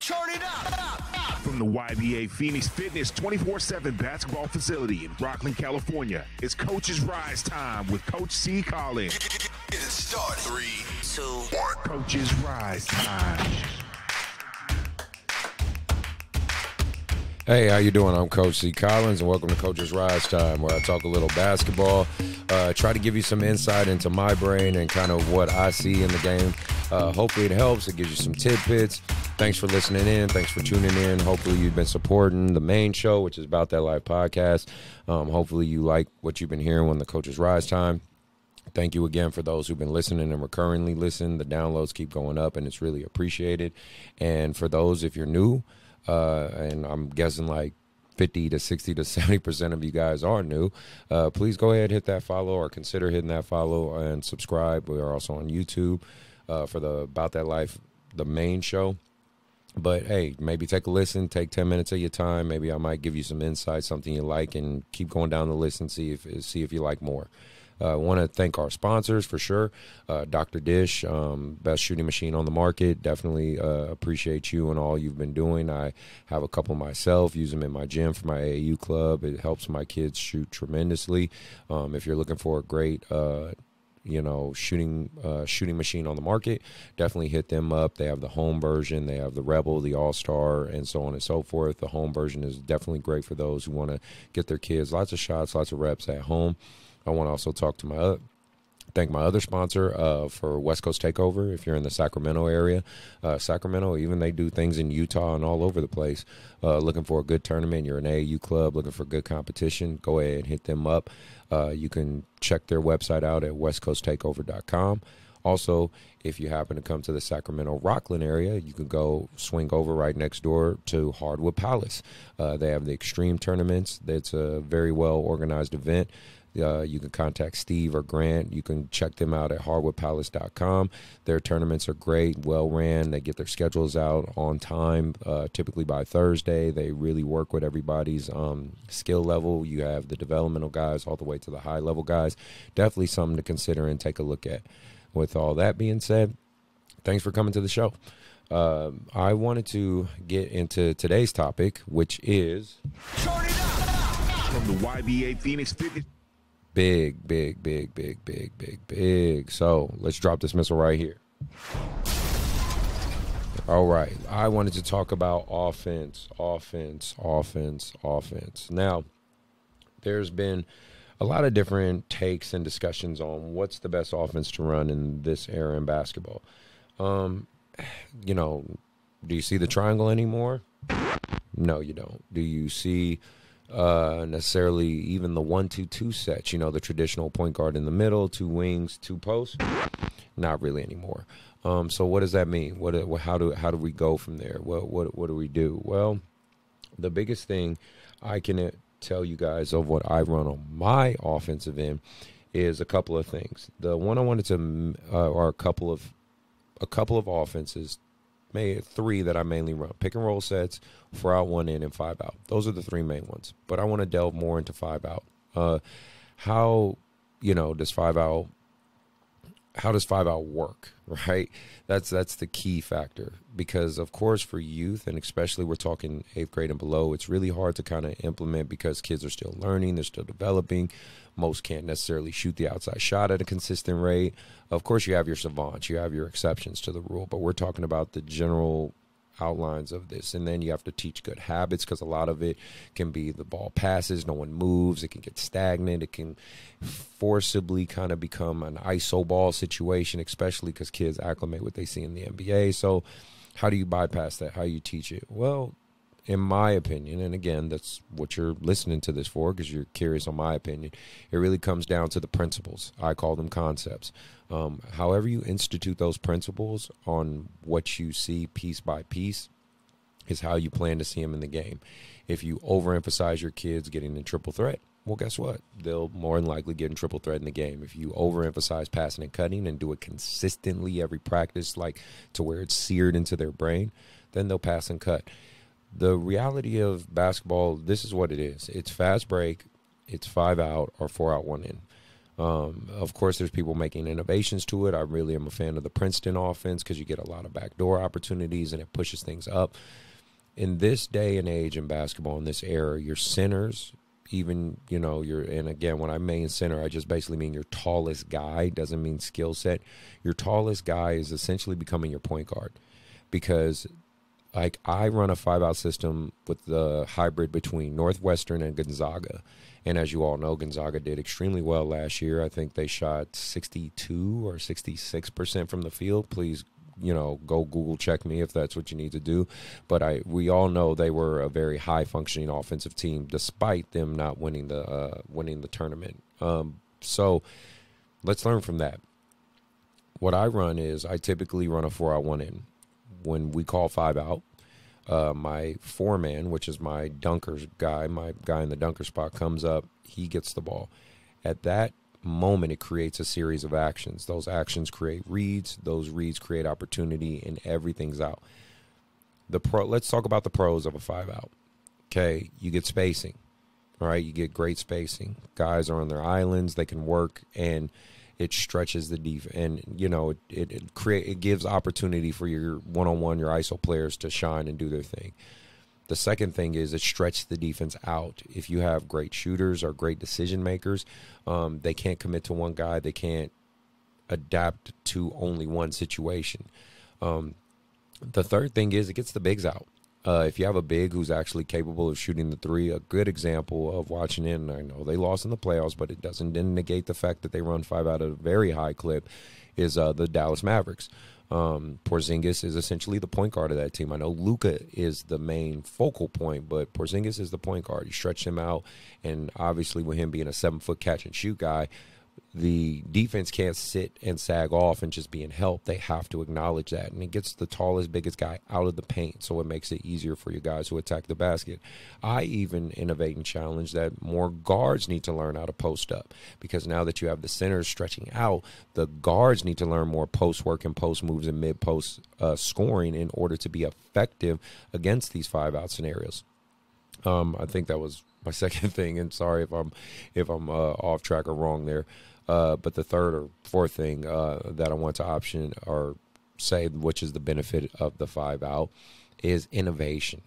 Turn it up. From the YBA Phoenix Fitness 24/7 basketball facility in Rockland, California, it's Coach's Rise time with Coach C. Collins. Get it started. 3, 2, 1. Coach's Rise time. Hey, how you doing? I'm Coach C. Collins, and welcome to Coach's Rise Time, where I talk a little basketball, try to give you some insight into my brain and kind of what I see in the game. Hopefully it helps. It gives you some tidbits. Thanks for listening in. Thanks for tuning in. Hopefully you've been supporting the main show, which is About That Life podcast. Hopefully you like what you've been hearing on the Coach's Rise Time. Thank you again for those who've been listening and recurringly listen. The downloads keep going up, and it's really appreciated. And for those, if you're new, and I'm guessing like 50 to 60 to 70% of you guys are new, please go ahead, hit that follow, or consider hitting that follow and subscribe. We are also on YouTube for the About That Life, the main show. But, hey, maybe take a listen, take 10 minutes of your time. Maybe I might give you some insight, something you like, and keep going down the list and see if you like more. I want to thank our sponsors for sure. Dr. Dish, best shooting machine on the market. Definitely appreciate you and all you've been doing. I have a couple myself, use them in my gym for my AAU club. It helps my kids shoot tremendously. If you're looking for a great shooting machine on the market, definitely hit them up. They have the home version, they have the Rebel, the All-Star, and so on and so forth. The home version is definitely great for those who want to get their kids lots of shots, lots of reps at home. I want to also thank my other sponsor for West Coast Takeover. If you're in the Sacramento area, Sacramento, even they do things in Utah and all over the place. Looking for a good tournament, you're an AAU club, looking for good competition, go ahead and hit them up. You can check their website out at westcoasttakeover.com. Also, if you happen to come to the Sacramento Rockland area, you can go swing over right next door to Hardwood Palace. They have the Extreme tournaments. It's a very well-organized event. You can contact Steve or Grant. You can check them out at hardwoodpalace.com. Their tournaments are great, well-ran. They get their schedules out on time, typically by Thursday. They really work with everybody's skill level. You have the developmental guys all the way to the high-level guys. Definitely something to consider and take a look at. With all that being said, thanks for coming to the show. I wanted to get into today's topic, which is Turn it up. From the YBA Phoenix Fitness. Big. So let's drop this missile right here. All right. I wanted to talk about offense. Now, there's been a lot of different takes and discussions on what's the best offense to run in this era in basketball. Do you see the triangle anymore? No, you don't. Do you see necessarily even the 1-2-2 sets, the traditional point guard in the middle, 2 wings, 2 posts? Not really anymore. So what does that mean? How do we go from there? What do we do? Well, the biggest thing I can tell you guys of what I run on my offensive end is a couple of things. The one I wanted to are a couple of offenses, maybe 3 that I mainly run: pick and roll sets, 4 out, 1 in, and 5 out. Those are the 3 main ones. But I want to delve more into 5 out. How does 5 out? How does 5 out work? Right. That's the key factor, because of course for youth, and especially we're talking 8th grade and below, it's really hard to kind of implement because kids are still learning, they're still developing. Most can't necessarily shoot the outside shot at a consistent rate. Of course, you have your savants, you have your exceptions to the rule, but we're talking about the general outlines of this. And then you have to teach good habits, because a lot of it can be the ball passes, no one moves, it can get stagnant, it can forcibly kind of become an iso ball situation, especially because kids acclimate what they see in the NBA. So how do you bypass that? How do you teach it? Well, in my opinion, and again, that's what you're listening to this for, because you're curious on my opinion, it really comes down to the principles. I call them concepts. However you institute those principles on what you see piece by piece is how you plan to see them in the game. If you overemphasize your kids getting in triple threat, well, guess what? They'll more than likely get in triple threat in the game. If you overemphasize passing and cutting and do it consistently every practice, like to where it's seared into their brain, then they'll pass and cut. The reality of basketball, this is what it is. It's fast break, it's 5 out, or 4 out, 1 in. Of course, there's people making innovations to it. I really am a fan of the Princeton offense because you get a lot of backdoor opportunities and it pushes things up. In this day and age in basketball, in this era, your centers, even, and again, when I mean center, I just basically mean your tallest guy, doesn't mean skill set. Your tallest guy is essentially becoming your point guard because, like, I run a 5-out system with the hybrid between Northwestern and Gonzaga. And as you all know, Gonzaga did extremely well last year. I think they shot 62 or 66% from the field. Please, go Google check me if that's what you need to do. But we all know they were a very high functioning offensive team, despite them not winning the tournament. So let's learn from that. What I run is I typically run a 4-out 1-in. When we call 5-out, my 4-man, which is my dunkers guy, my guy in the dunker spot, comes up. He gets the ball. At that moment, it creates a series of actions. Those actions create reads. Those reads create opportunity, and everything's out. Let's talk about the pros of a 5-out. Okay, you get spacing. All right, you get great spacing. Guys are on their islands. They can work, and it stretches the defense, and it gives opportunity for your one-on-one, your ISO players to shine and do their thing. The second thing is it stretches the defense out. If you have great shooters or great decision makers, they can't commit to one guy. They can't adapt to only one situation. The third thing is it gets the bigs out. If you have a big who's actually capable of shooting the three, a good example of watching it, and I know they lost in the playoffs, but it didn't negate the fact that they run 5-out at a very high clip, is the Dallas Mavericks. Porzingis is essentially the point guard of that team. I know Luka is the main focal point, but Porzingis is the point guard. You stretch him out, and obviously with him being a 7-foot catch-and-shoot guy, the defense can't sit and sag off and just be in help. They have to acknowledge that. And it gets the tallest, biggest guy out of the paint, so it makes it easier for you guys who attack the basket. I even innovate and challenge that more guards need to learn how to post up, because now that you have the centers stretching out, the guards need to learn more post work and post moves and mid-post scoring in order to be effective against these 5-out scenarios. I think that was my second thing, and sorry if I'm off track or wrong there. But the third or fourth thing that I want to option or say, which is the benefit of the 5-out, is innovation,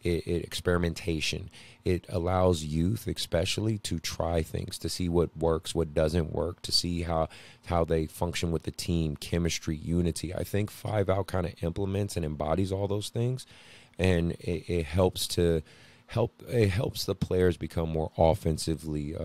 experimentation. It allows youth, especially, to try things, to see what works, what doesn't work, to see how they function with the team, chemistry, unity. I think 5-out kind of implements and embodies all those things, and it helps the players become more offensively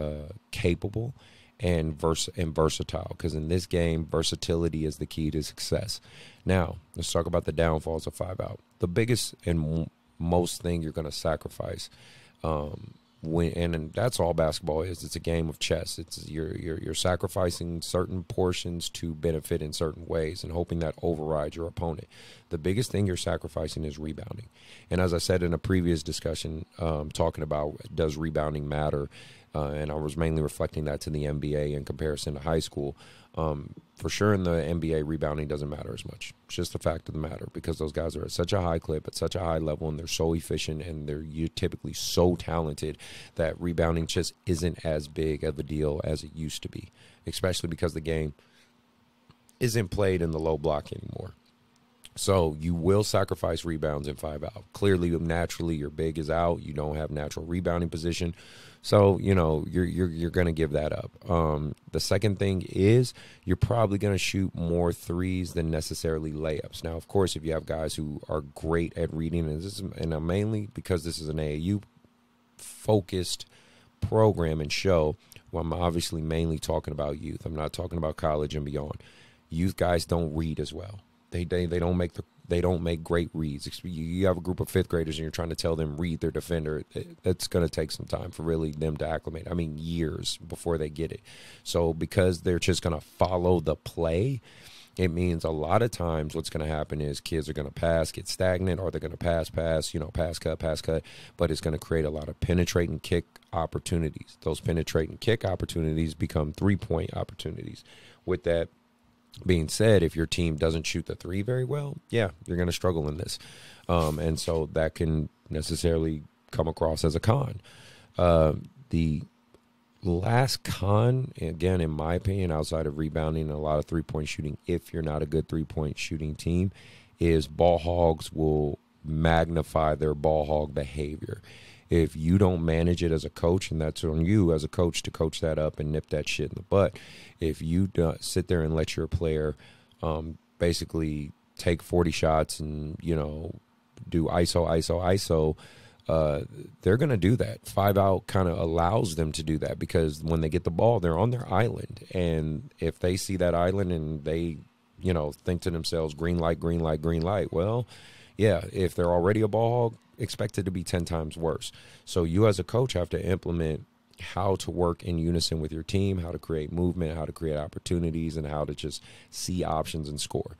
capable and versatile, because in this game, versatility is the key to success. Now, let's talk about the downfalls of 5-out. The biggest and most thing you're going to sacrifice, and that's all basketball is. It's a game of chess. It's you're sacrificing certain portions to benefit in certain ways and hoping that overrides your opponent. The biggest thing you're sacrificing is rebounding. And as I said in a previous discussion, talking about does rebounding matter, and I was mainly reflecting that to the NBA in comparison to high school. For sure in the NBA, rebounding doesn't matter as much. It's just a fact of the matter, because those guys are at such a high clip, at such a high level, and they're so efficient, and you're typically so talented that rebounding just isn't as big of a deal as it used to be, especially because the game isn't played in the low block anymore. So you will sacrifice rebounds in 5-out. Clearly, naturally, your big is out. You don't have natural rebounding position. So, you're going to give that up. The second thing is you're probably going to shoot more threes than necessarily layups. Now, of course, if you have guys who are great at reading, and mainly because this is an AAU-focused program and show, well, I'm obviously mainly talking about youth. I'm not talking about college and beyond. Youth guys don't read as well. They don't make great reads. You have a group of fifth graders and you're trying to tell them read their defender. That's going to take some time for really them to acclimate. I mean, years before they get it. So because they're just going to follow the play, it means a lot of times what's going to happen is kids are going to pass, get stagnant, or they're going to pass, pass cut. But it's going to create a lot of penetrate and kick opportunities. Those penetrate and kick opportunities become 3-point opportunities. With that being said, if your team doesn't shoot the three very well, yeah, you're going to struggle in this. And so that can necessarily come across as a con. The last con, again, in my opinion, outside of rebounding and a lot of three-point shooting, if you're not a good three-point shooting team, is ball hogs will magnify their ball hog behavior. If you don't manage it as a coach, and that's on you as a coach to coach that up and nip that shit in the butt, if you sit there and let your player basically take 40 shots and, you know, do ISO, they're going to do that. 5 out kind of allows them to do that because when they get the ball, they're on their island. And if they see that island and they, you know, think to themselves, green light, green light, green light, well, yeah, if they're already a ball hog, expect it to be 10 times worse. So you as a coach have to implement how to work in unison with your team, how to create movement, how to create opportunities, and how to just see options and score.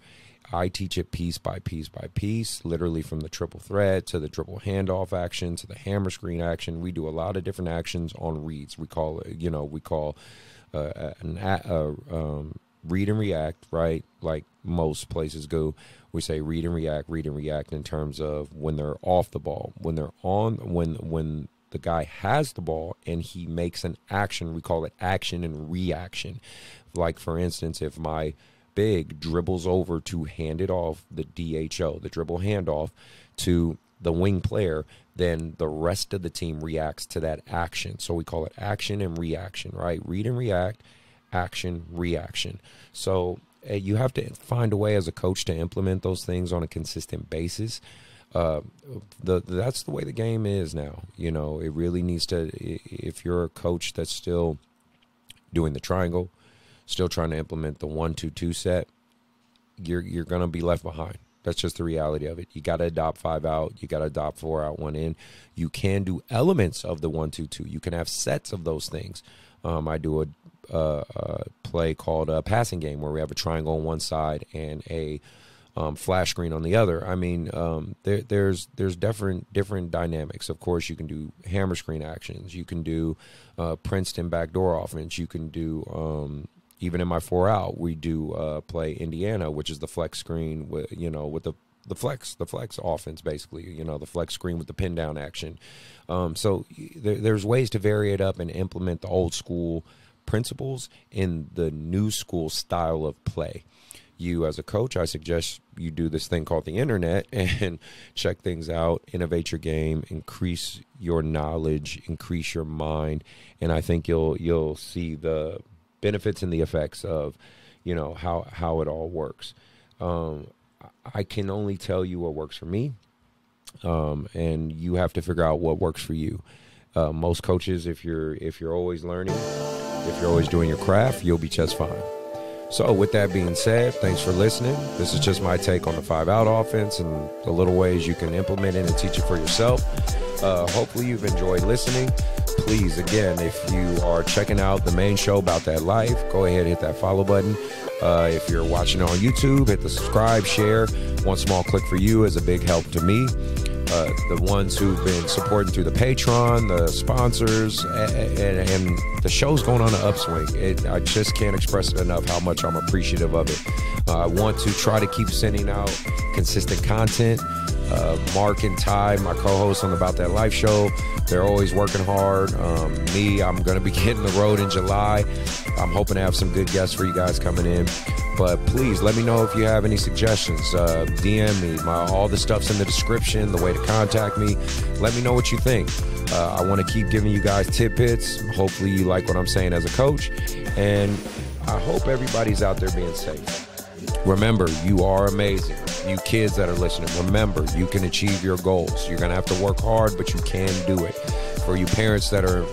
I teach it piece by piece by piece, literally from the triple threat to the triple handoff action to the hammer screen action. We do a lot of different actions on reads. We call it, you know, read and react, right? Like most places go, we say read and react in terms of when they're off the ball, when they're on, when the guy has the ball and he makes an action, we call it action and reaction. Like for instance, if my big dribbles over to hand it off, the DHO, the dribble handoff to the wing player, then the rest of the team reacts to that action. So we call it action and reaction, right? Read and react, action, reaction. So you have to find a way as a coach to implement those things on a consistent basis. That's the way the game is now. You know, it really needs to, if you're a coach that's still doing the triangle, still trying to implement the 1-2-2 set, you're going to be left behind. That's just the reality of it. You got to adopt 5 out. You got to adopt 4 out, 1 in. You can do elements of the 1-2-2. You can have sets of those things. I do a play called a passing game where we have a triangle on one side and a flash screen on the other. I mean, there's different dynamics. Of course, you can do hammer screen actions. You can do Princeton backdoor offense. You can do even in my 4 out, we do play Indiana, which is the flex screen with, you know, with the flex offense, basically, you know, the flex screen with the pin down action. So there's ways to vary it up and implement the old school principles in the new school style of play. You as a coach, I suggest you do this thing called the internet and check things out, innovate your game, increase your knowledge, increase your mind, and I think you'll see the benefits and the effects of, you know, how it all works. I can only tell you what works for me, and you have to figure out what works for you. Most coaches, if you're always learning, if you're always doing your craft, you'll be just fine. So with that being said, thanks for listening. This is just my take on the 5 out offense and the little ways you can implement it and teach it for yourself. Hopefully you've enjoyed listening. Please, again, if you are checking out the main show About That Life, go ahead and hit that follow button. If you're watching on YouTube, hit the subscribe, share. One small click for you is a big help to me. The ones who've been supporting through the Patreon, the sponsors, and the show's going on an upswing. I just can't express it enough how much I'm appreciative of it. I want to try to keep sending out consistent content. Mark and Ty, my co-hosts on the About That Life show, they're always working hard. I'm going to be hitting the road in July. I'm hoping to have some good guests for you guys coming in. But please let me know if you have any suggestions. DM me. All the stuff's in the description, the way to contact me. Let me know what you think. I want to keep giving you guys tidbits. Hopefully you like what I'm saying as a coach. And I hope everybody's out there being safe. Remember, you are amazing. You kids that are listening, remember, you can achieve your goals. You're going to have to work hard, but you can do it. For you parents that are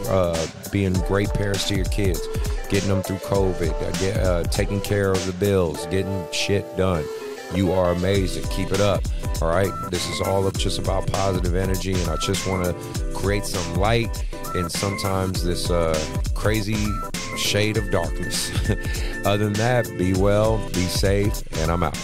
being great parents to your kids, getting them through COVID, taking care of the bills, getting shit done. You are amazing. Keep it up. All right. This is all just about positive energy, and I just want to create some light in sometimes this crazy shade of darkness. Other than that, be well, be safe, and I'm out.